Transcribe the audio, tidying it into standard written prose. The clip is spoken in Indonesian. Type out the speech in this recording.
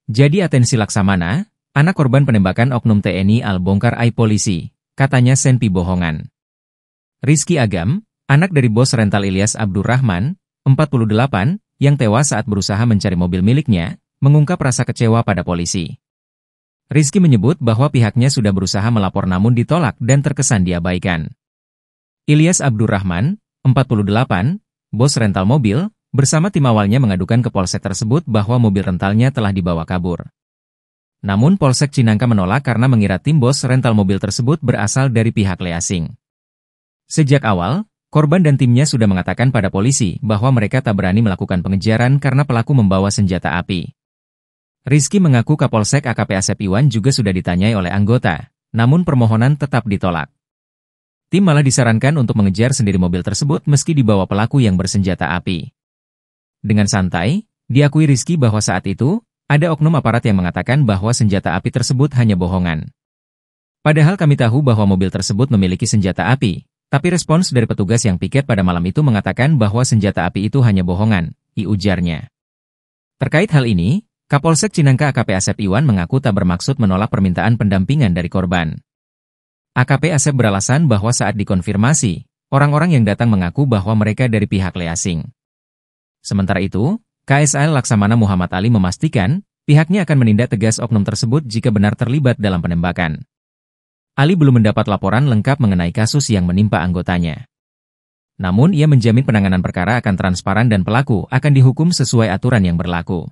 Jadi atensi Laksamana, anak korban penembakan oknum TNI al-bongkar aib polisi, katanya Senpi bohongan. Rizky Agam, anak dari bos rental Ilyas Abdurrahman, 48, yang tewas saat berusaha mencari mobil miliknya, mengungkap rasa kecewa pada polisi. Rizky menyebut bahwa pihaknya sudah berusaha melapor namun ditolak dan terkesan diabaikan. Ilyas Abdurrahman, 48, bos rental mobil, bersama tim awalnya mengadukan ke polsek tersebut bahwa mobil rentalnya telah dibawa kabur. Namun Polsek Cinangka menolak karena mengira tim bos rental mobil tersebut berasal dari pihak leasing. Sejak awal, korban dan timnya sudah mengatakan pada polisi bahwa mereka tak berani melakukan pengejaran karena pelaku membawa senjata api. Rizky mengaku Kapolsek AKP Asep Iwan juga sudah ditanyai oleh anggota, namun permohonan tetap ditolak. Tim malah disarankan untuk mengejar sendiri mobil tersebut meski dibawa pelaku yang bersenjata api. Dengan santai, diakui Rizky bahwa saat itu, ada oknum aparat yang mengatakan bahwa senjata api tersebut hanya bohongan. Padahal kami tahu bahwa mobil tersebut memiliki senjata api, tapi respons dari petugas yang piket pada malam itu mengatakan bahwa senjata api itu hanya bohongan, ujarnya. Terkait hal ini, Kapolsek Cinangka AKP Asep Iwan mengaku tak bermaksud menolak permintaan pendampingan dari korban. AKP Asep beralasan bahwa saat dikonfirmasi, orang-orang yang datang mengaku bahwa mereka dari pihak leasing. Sementara itu, KSAL Laksamana Muhammad Ali memastikan, pihaknya akan menindak tegas oknum tersebut jika benar terlibat dalam penembakan. Ali belum mendapat laporan lengkap mengenai kasus yang menimpa anggotanya. Namun ia menjamin penanganan perkara akan transparan dan pelaku akan dihukum sesuai aturan yang berlaku.